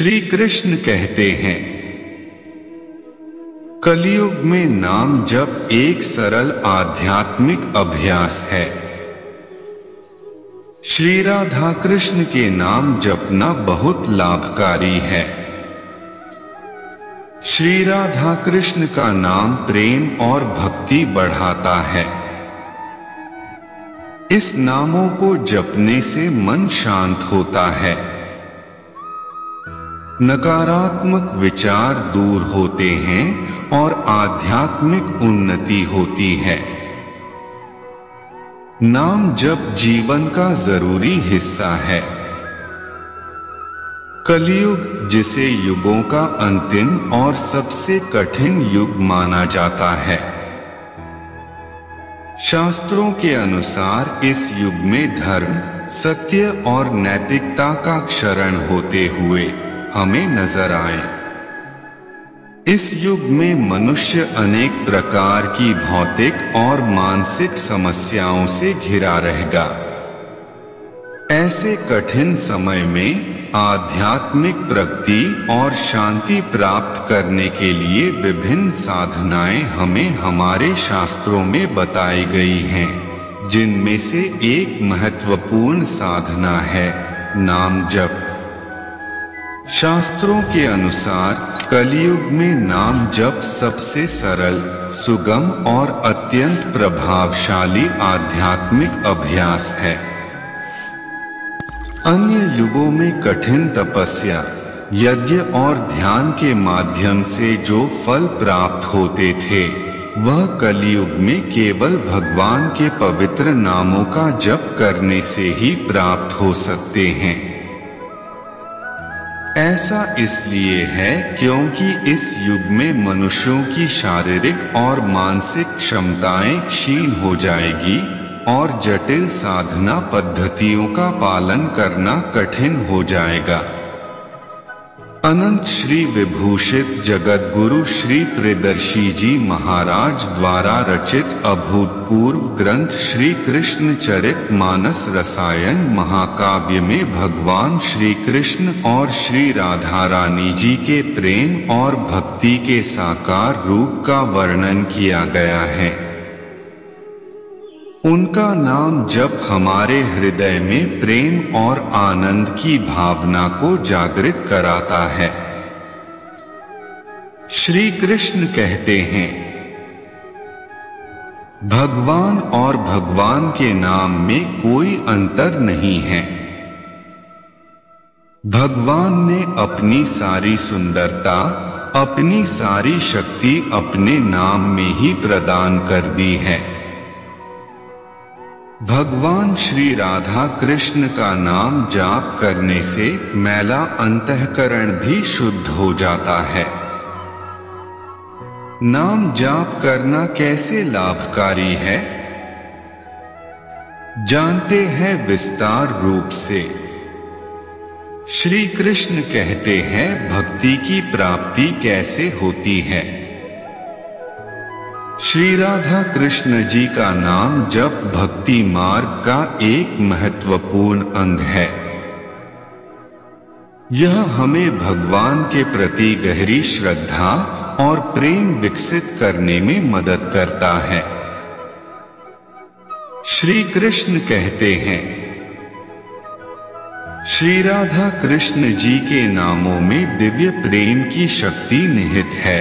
श्री कृष्ण कहते हैं, कलयुग में नाम जप एक सरल आध्यात्मिक अभ्यास है। श्री राधा कृष्ण के नाम जपना बहुत लाभकारी है। श्री राधा कृष्ण का नाम प्रेम और भक्ति बढ़ाता है। इस नामों को जपने से मन शांत होता है, नकारात्मक विचार दूर होते हैं और आध्यात्मिक उन्नति होती है। नाम जप जीवन का जरूरी हिस्सा है। कलयुग, जिसे युगों का अंतिम और सबसे कठिन युग माना जाता है, शास्त्रों के अनुसार इस युग में धर्म, सत्य और नैतिकता का क्षरण होते हुए हमें नजर आए। इस युग में मनुष्य अनेक प्रकार की भौतिक और मानसिक समस्याओं से घिरा रहेगा। ऐसे कठिन समय में आध्यात्मिक प्रगति और शांति प्राप्त करने के लिए विभिन्न साधनाएं हमें हमारे शास्त्रों में बताई गई हैं, जिनमें से एक महत्वपूर्ण साधना है नाम जप। शास्त्रों के अनुसार कलयुग में नाम जप सबसे सरल, सुगम और अत्यंत प्रभावशाली आध्यात्मिक अभ्यास है। अन्य युगों में कठिन तपस्या, यज्ञ और ध्यान के माध्यम से जो फल प्राप्त होते थे, वह कलयुग में केवल भगवान के पवित्र नामों का जप करने से ही प्राप्त हो सकते हैं। ऐसा इसलिए है क्योंकि इस युग में मनुष्यों की शारीरिक और मानसिक क्षमताएं क्षीण हो जाएगी और जटिल साधना पद्धतियों का पालन करना कठिन हो जाएगा। अनंत श्री विभूषित जगत गुरु श्री प्रियदर्शी जी महाराज द्वारा रचित अभूतपूर्व ग्रंथ श्री कृष्ण चरित मानस रसायन महाकाव्य में भगवान श्री कृष्ण और श्री राधा रानी जी के प्रेम और भक्ति के साकार रूप का वर्णन किया गया है। उनका नाम जप हमारे हृदय में प्रेम और आनंद की भावना को जागृत कराता है। श्री कृष्ण कहते हैं, भगवान और भगवान के नाम में कोई अंतर नहीं है। भगवान ने अपनी सारी सुंदरता, अपनी सारी शक्ति अपने नाम में ही प्रदान कर दी है। भगवान श्री राधा कृष्ण का नाम जाप करने से मैला अंतःकरण भी शुद्ध हो जाता है। नाम जाप करना कैसे लाभकारी है, जानते हैं विस्तार रूप से। श्री कृष्ण कहते हैं, भक्ति की प्राप्ति कैसे होती है। श्री राधा कृष्ण जी का नाम जप भक्ति मार्ग का एक महत्वपूर्ण अंग है। यह हमें भगवान के प्रति गहरी श्रद्धा और प्रेम विकसित करने में मदद करता है। श्री कृष्ण कहते हैं, श्री राधा कृष्ण जी के नामों में दिव्य प्रेम की शक्ति निहित है।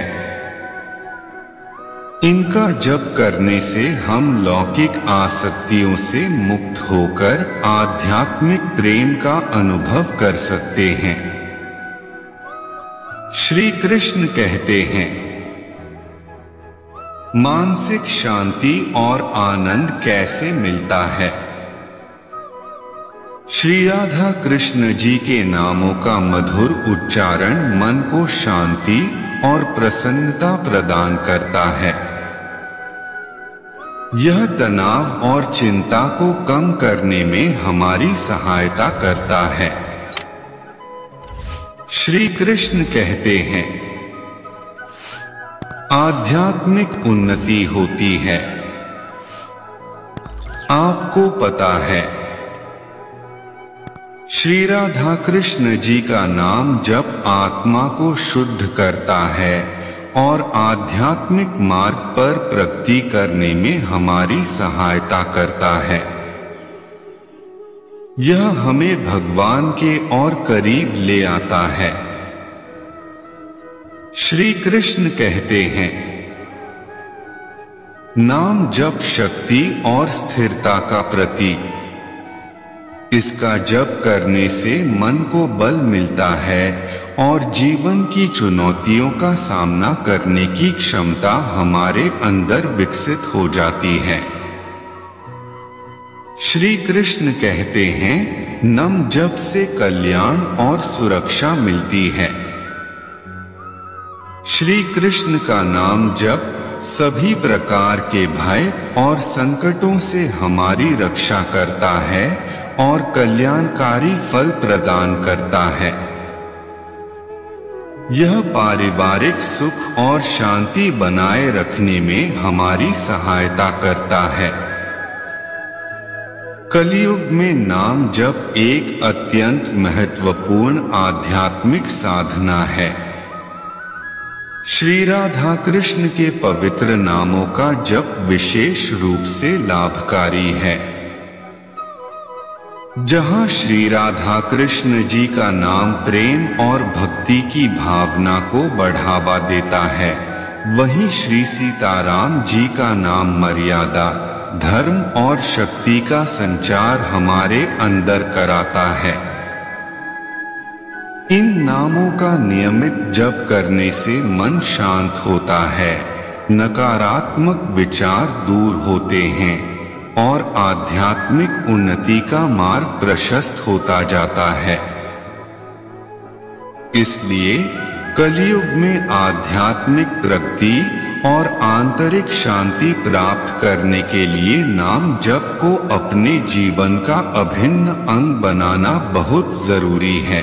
इनका जप करने से हम लौकिक आसक्तियों से मुक्त होकर आध्यात्मिक प्रेम का अनुभव कर सकते हैं। श्री कृष्ण कहते हैं, मानसिक शांति और आनंद कैसे मिलता है। श्री राधा कृष्ण जी के नामों का मधुर उच्चारण मन को शांति और प्रसन्नता प्रदान करता है। यह तनाव और चिंता को कम करने में हमारी सहायता करता है। श्री कृष्ण कहते हैं, आध्यात्मिक उन्नति होती है। आपको पता है, श्री राधा कृष्ण जी का नाम जप आत्मा को शुद्ध करता है और आध्यात्मिक मार्ग पर प्रगति करने में हमारी सहायता करता है। यह हमें भगवान के और करीब ले आता है। श्री कृष्ण कहते हैं, नाम जप शक्ति और स्थिरता का प्रतीक। इसका जप करने से मन को बल मिलता है और जीवन की चुनौतियों का सामना करने की क्षमता हमारे अंदर विकसित हो जाती है। श्री कृष्ण कहते हैं, नाम जप से कल्याण और सुरक्षा मिलती है। श्री कृष्ण का नाम जप सभी प्रकार के भय और संकटों से हमारी रक्षा करता है और कल्याणकारी फल प्रदान करता है। यह पारिवारिक सुख और शांति बनाए रखने में हमारी सहायता करता है। कलियुग में नाम जप एक अत्यंत महत्वपूर्ण आध्यात्मिक साधना है। श्री राधा कृष्ण के पवित्र नामों का जप विशेष रूप से लाभकारी है। जहाँ श्री राधा कृष्ण जी का नाम प्रेम और भक्ति की भावना को बढ़ावा देता है, वहीं श्री सीताराम जी का नाम मर्यादा, धर्म और शक्ति का संचार हमारे अंदर कराता है। इन नामों का नियमित जप करने से मन शांत होता है, नकारात्मक विचार दूर होते हैं और आध्यात्मिक उन्नति का मार्ग प्रशस्त होता जाता है। इसलिए कलियुग में आध्यात्मिक प्रगति और आंतरिक शांति प्राप्त करने के लिए नाम जप को अपने जीवन का अभिन्न अंग बनाना बहुत जरूरी है।